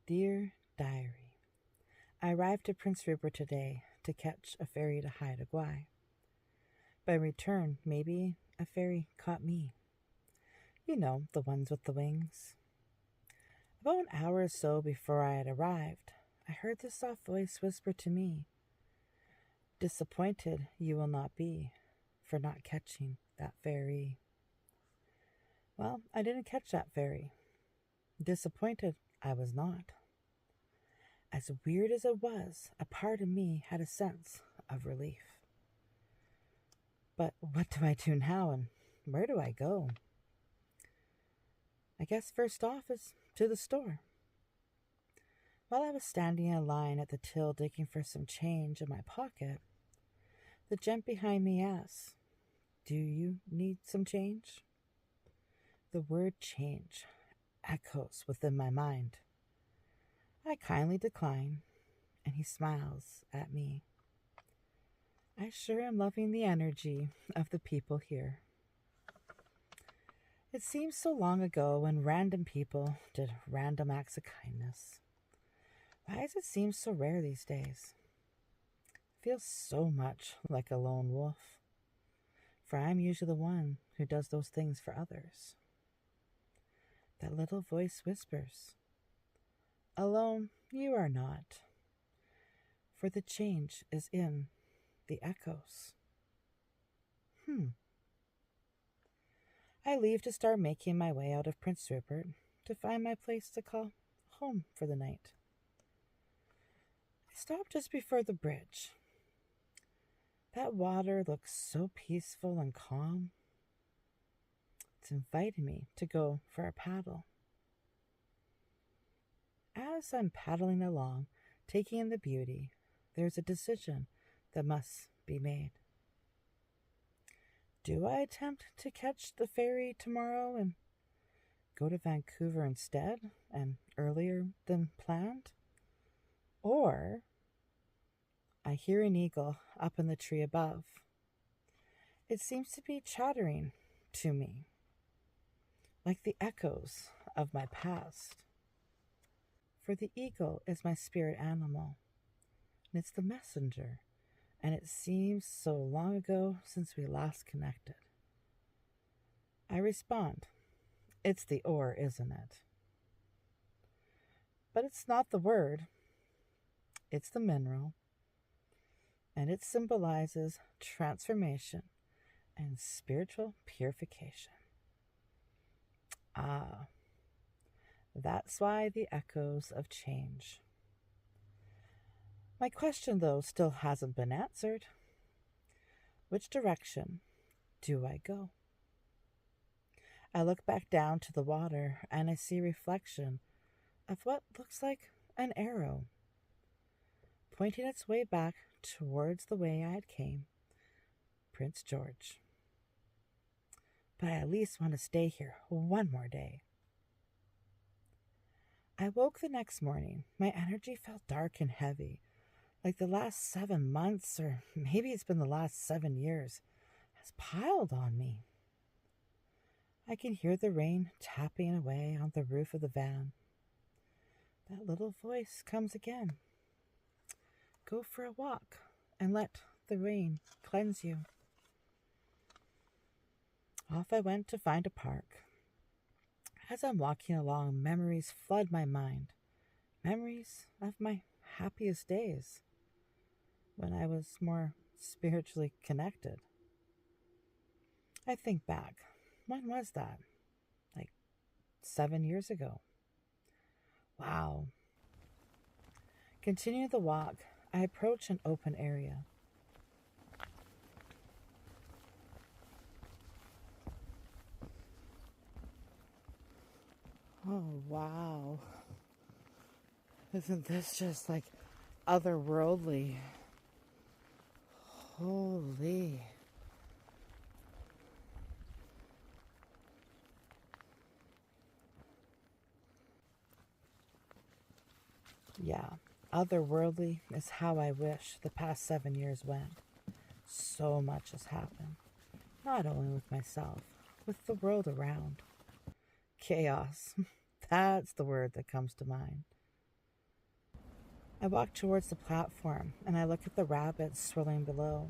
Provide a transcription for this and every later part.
Dear Diary, I arrived at Prince Rupert today to catch a ferry to Haida Gwaii. By return, maybe a ferry caught me. You know, the ones with the wings. About an hour or so before I had arrived, I heard the soft voice whisper to me, "Disappointed you will not be for not catching that ferry." Well, I didn't catch that ferry. Disappointed I was not. As weird as it was, a part of me had a sense of relief. But what do I do now, and where do I go? I guess first off is to the store. While I was standing in line at the till digging for some change in my pocket, the gent behind me asked, "Do you need some change?" The word change echoes within my mind. I kindly decline, and he smiles at me. I sure am loving the energy of the people here. It seems so long ago when random people did random acts of kindness. Why does it seem so rare these days? It feels so much like a lone wolf, for I'm usually the one who does those things for others. That little voice whispers, "Alone you are not, for the change is in the echoes." I leave to start making my way out of Prince Rupert to find my place to call home for the night. I stop just before the bridge. That water looks so peaceful and calm. It's inviting me to go for a paddle. As I'm paddling along, taking in the beauty, there's a decision that must be made. Do I attempt to catch the ferry tomorrow and go to Vancouver instead and earlier than planned? Or I hear an eagle up in the tree above. It seems to be chattering to me, like the echoes of my past. For the eagle is my spirit animal, and it's the messenger, and it seems so long ago since we last connected. I respond, "It's the ore, isn't it?" But it's not the word, it's the mineral, and it symbolizes transformation and spiritual purification. Ah, that's why the echoes of change. My question, though, still hasn't been answered. Which direction do I go? I look back down to the water and I see a reflection of what looks like an arrow, pointing its way back towards the way I had came, Prince George. But I at least want to stay here one more day. I woke the next morning. My energy felt dark and heavy, like the last 7 months, or maybe it's been the last 7 years, has piled on me. I can hear the rain tapping away on the roof of the van. That little voice comes again. Go for a walk and let the rain cleanse you. Off I went to find a park. As I'm walking along, memories flood my mind. Memories of my happiest days, when I was more spiritually connected. I think back. When was that? Like 7 years ago. Wow. Continuing the walk, I approach an open area. Oh, wow. Isn't this just like otherworldly? Holy. Yeah, otherworldly is how I wish the past 7 years went. So much has happened, not only with myself, with the world around. Chaos. That's the word that comes to mind. I walk towards the platform and I look at the rabbits swirling below.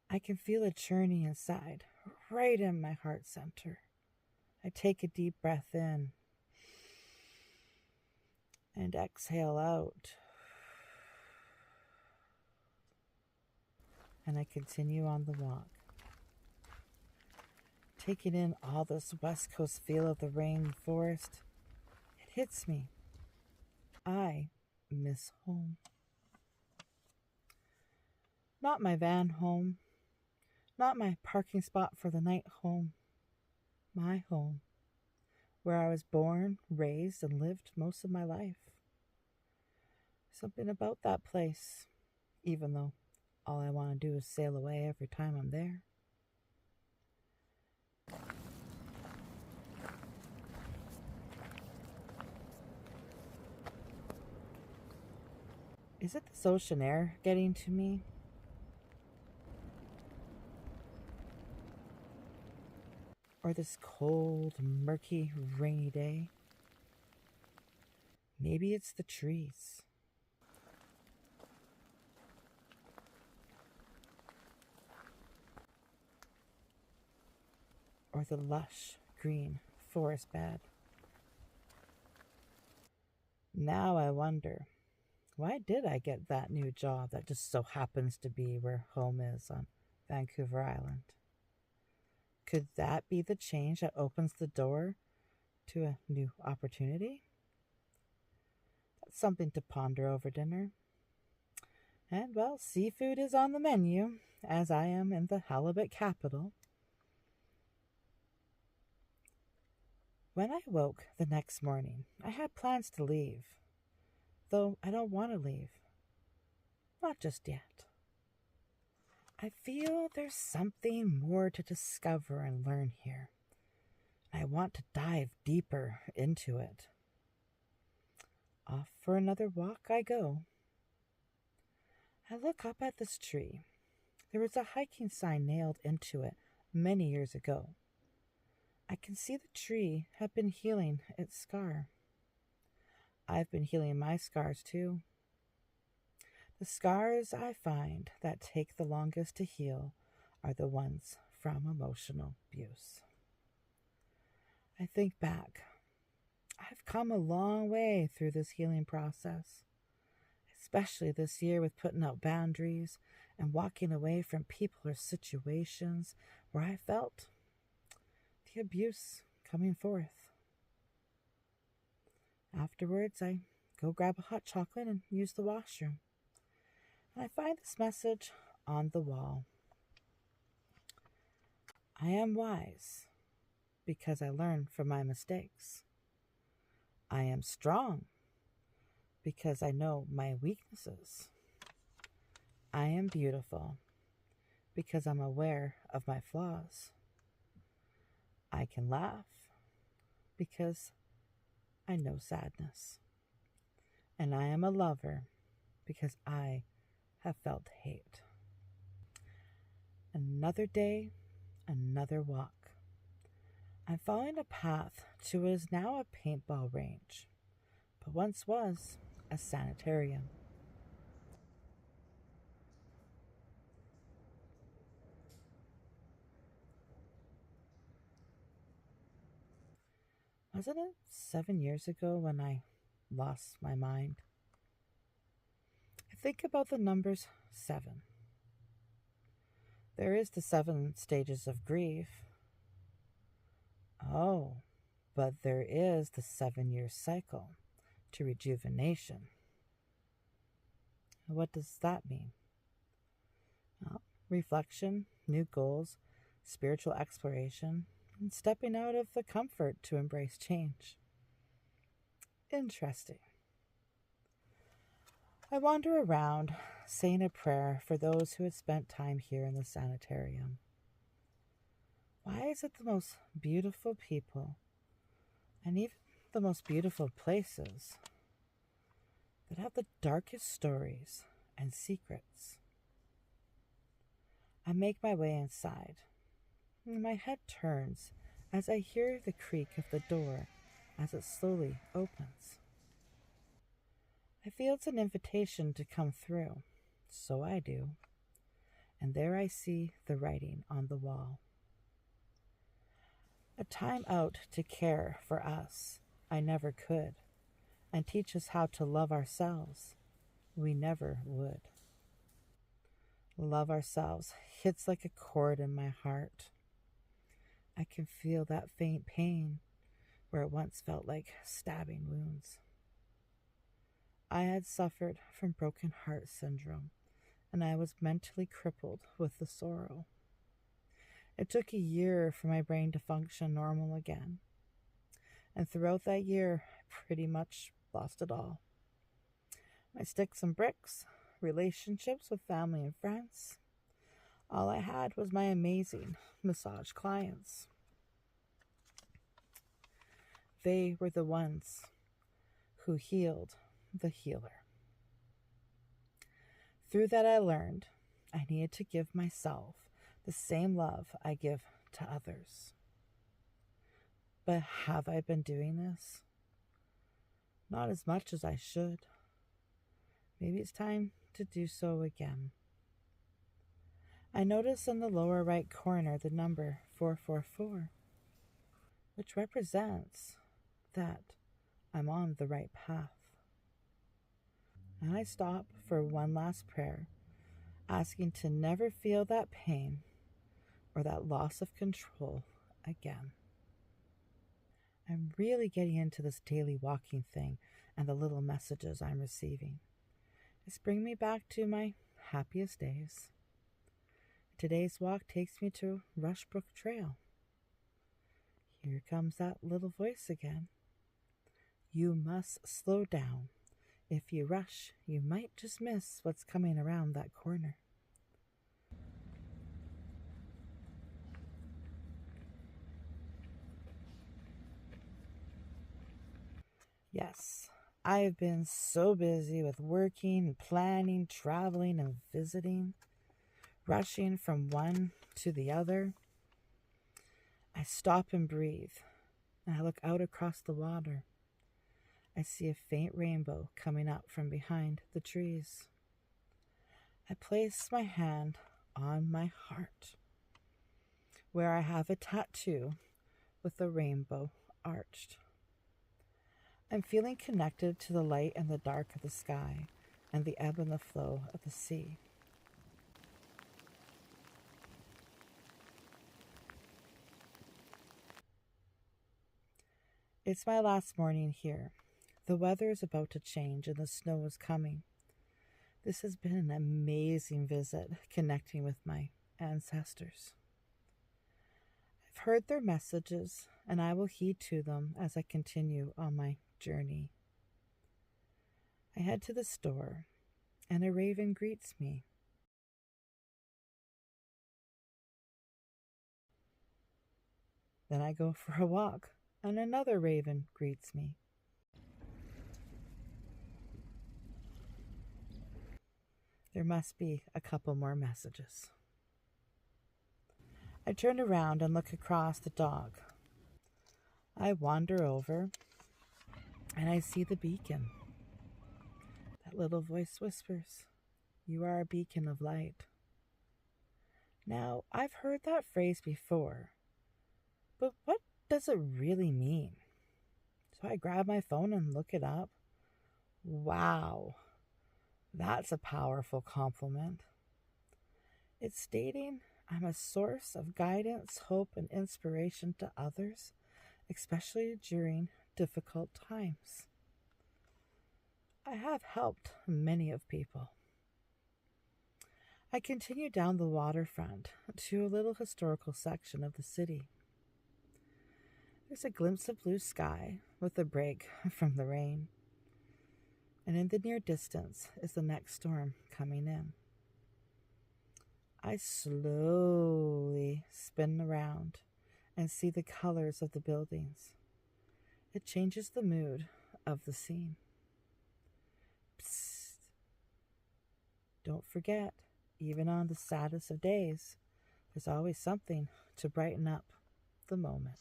I can feel a churning inside, right in my heart center. I take a deep breath in and exhale out. And I continue on the walk, taking in all this West Coast feel of the rainforest. It hits me. I miss home. Not my van home, not my parking spot for the night home. My home, where I was born, raised, and lived most of my life. Something about that place, even though all I want to do is sail away every time I'm there. Is it this ocean air getting to me? Or this cold, murky, rainy day? Maybe it's the trees. Or the lush, green forest bed. Now I wonder, why did I get that new job that just so happens to be where home is on Vancouver Island? Could that be the change that opens the door to a new opportunity? That's something to ponder over dinner. And, well, seafood is on the menu, as I am in the halibut capital. When I woke the next morning, I had plans to leave, though I don't want to leave. Not just yet. I feel there's something more to discover and learn here. I want to dive deeper into it. Off for another walk I go. I look up at this tree. There was a hiking sign nailed into it many years ago. I can see the tree had been healing its scar. I've been healing my scars too. The scars I find that take the longest to heal are the ones from emotional abuse. I think back. I've come a long way through this healing process, especially this year with putting out boundaries and walking away from people or situations where I felt the abuse coming forth. Afterwards, I go grab a hot chocolate and use the washroom. And I find this message on the wall. I am wise because I learn from my mistakes. I am strong because I know my weaknesses. I am beautiful because I'm aware of my flaws. I can laugh because I know sadness. And I am a lover because I have felt hate. Another day, another walk. I'm following a path to what is now a paintball range, but once was a sanitarium. Wasn't it 7 years ago when I lost my mind? I think about the numbers 7. There is the 7 stages of grief. Oh, but there is the 7-year cycle to rejuvenation. What does that mean? Well, reflection, new goals, spiritual exploration, and stepping out of the comfort to embrace change. Interesting. I wander around, saying a prayer for those who had spent time here in the sanitarium. Why is it the most beautiful people, and even the most beautiful places, that have the darkest stories and secrets? I make my way inside. My head turns as I hear the creak of the door as it slowly opens. I feel it's an invitation to come through, so I do, and there I see the writing on the wall. A time out to care for us, I never could, and teach us how to love ourselves, we never would. Love ourselves hits like a chord in my heart. I can feel that faint pain where it once felt like stabbing wounds. I had suffered from broken heart syndrome, and I was mentally crippled with the sorrow. It took a year for my brain to function normal again, and throughout that year, I pretty much lost it all. My sticks and bricks, relationships with family and friends. All I had was my amazing massage clients. They were the ones who healed the healer. Through that, I learned I needed to give myself the same love I give to others. But have I been doing this? Not as much as I should. Maybe it's time to do so again. I notice in the lower right corner the number 444, which represents that I'm on the right path. And I stop for one last prayer, asking to never feel that pain or that loss of control again. I'm really getting into this daily walking thing and the little messages I'm receiving. It's bringing me back to my happiest days. Today's walk takes me to Rushbrook Trail. Here comes that little voice again. You must slow down. If you rush, you might just miss what's coming around that corner. Yes, I have been so busy with working, planning, traveling, and visiting, rushing from one to the other. I stop and breathe, and I look out across the water. I see a faint rainbow coming up from behind the trees. I place my hand on my heart, where I have a tattoo with a rainbow arched. I'm feeling connected to the light and the dark of the sky and the ebb and the flow of the sea. It's my last morning here. The weather is about to change and the snow is coming. This has been an amazing visit, connecting with my ancestors. I've heard their messages, and I will heed to them as I continue on my journey. I head to the store, and a raven greets me. Then I go for a walk, and another raven greets me. There must be a couple more messages. I turn around and look across the dog. I wander over, and I see the beacon. That little voice whispers, "You are a beacon of light." Now, I've heard that phrase before, but what does it really mean? So I grab my phone and look it up. Wow, that's a powerful compliment. It's stating I'm a source of guidance, hope, and inspiration to others, especially during difficult times. I have helped many of people. I continue down the waterfront to a little historical section of the city. There's a glimpse of blue sky with a break from the rain. And in the near distance is the next storm coming in. I slowly spin around and see the colors of the buildings. It changes the mood of the scene. Psst. Don't forget, even on the saddest of days, there's always something to brighten up the moment.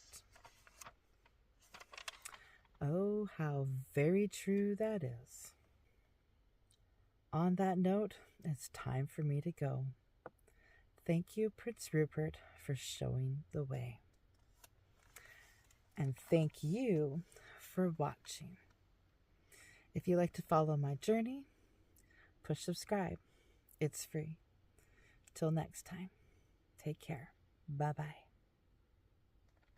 Oh, how very true that is. On that note, it's time for me to go. Thank you, Prince Rupert, for showing the way. And thank you for watching. If you like to follow my journey, push subscribe. It's free. Till next time, take care. Bye-bye.